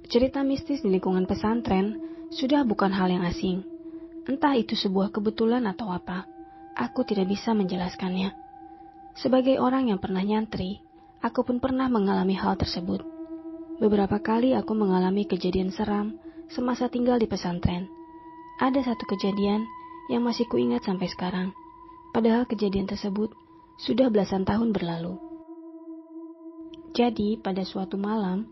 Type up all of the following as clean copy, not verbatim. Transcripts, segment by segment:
Cerita mistis di lingkungan pesantren sudah bukan hal yang asing. Entah itu sebuah kebetulan atau apa, aku tidak bisa menjelaskannya. Sebagai orang yang pernah nyantri, aku pun pernah mengalami hal tersebut. Beberapa kali aku mengalami kejadian seram semasa tinggal di pesantren. Ada satu kejadian yang masih kuingat sampai sekarang, padahal kejadian tersebut sudah belasan tahun berlalu. Jadi, pada suatu malam,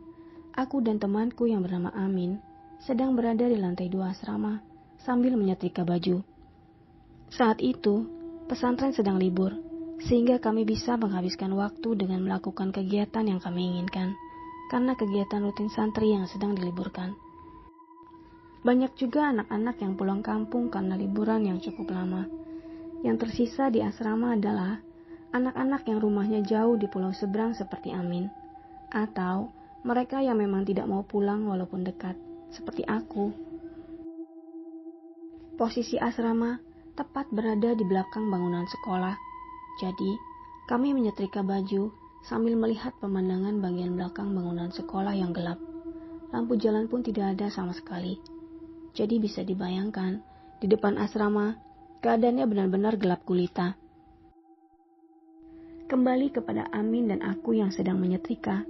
aku dan temanku yang bernama Amin sedang berada di lantai 2 asrama sambil menyetrika baju. Saat itu, pesantren sedang libur, sehingga kami bisa menghabiskan waktu dengan melakukan kegiatan yang kami inginkan, karena kegiatan rutin santri yang sedang diliburkan. Banyak juga anak-anak yang pulang kampung karena liburan yang cukup lama. Yang tersisa di asrama adalah anak-anak yang rumahnya jauh di pulau seberang seperti Amin, atau mereka yang memang tidak mau pulang walaupun dekat, seperti aku. Posisi asrama tepat berada di belakang bangunan sekolah, jadi kami menyetrika baju sambil melihat pemandangan bagian belakang bangunan sekolah yang gelap. Lampu jalan pun tidak ada sama sekali. Jadi bisa dibayangkan, di depan asrama, keadaannya benar-benar gelap gulita. Kembali kepada Amin dan aku yang sedang menyetrika.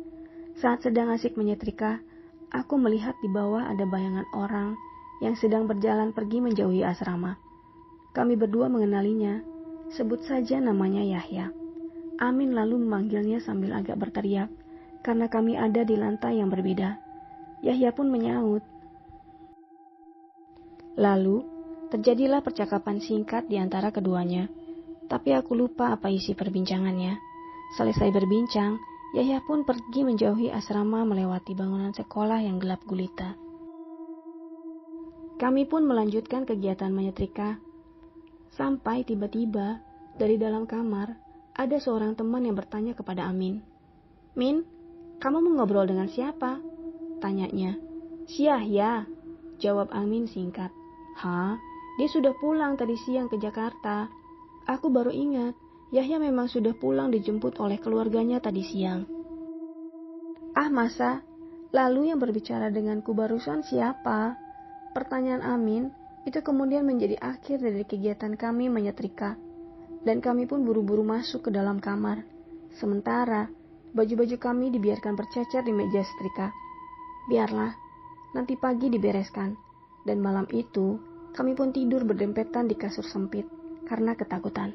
Saat sedang asik menyetrika, aku melihat di bawah ada bayangan orang yang sedang berjalan pergi menjauhi asrama. Kami berdua mengenalinya, sebut saja namanya Yahya. Amin lalu memanggilnya sambil agak berteriak, karena kami ada di lantai yang berbeda. Yahya pun menyaut. Lalu, terjadilah percakapan singkat di antara keduanya, tapi aku lupa apa isi perbincangannya. Selesai berbincang, Yahya pun pergi menjauhi asrama melewati bangunan sekolah yang gelap gulita. Kami pun melanjutkan kegiatan menyetrika, sampai tiba-tiba dari dalam kamar ada seorang teman yang bertanya kepada Amin. "Min, kamu mau ngobrol dengan siapa?" tanyanya. "Si Yahya," jawab Amin singkat. "Hah? Dia sudah pulang tadi siang ke Jakarta. Aku baru ingat, Yahya memang sudah pulang dijemput oleh keluarganya tadi siang." "Ah masa? Lalu yang berbicara denganku barusan siapa?" Pertanyaan Amin itu kemudian menjadi akhir dari kegiatan kami menyetrika. Dan kami pun buru-buru masuk ke dalam kamar. Sementara, baju-baju kami dibiarkan bercecer di meja setrika. Biarlah, nanti pagi dibereskan. Dan malam itu, kami pun tidur berdempetan di kasur sempit karena ketakutan.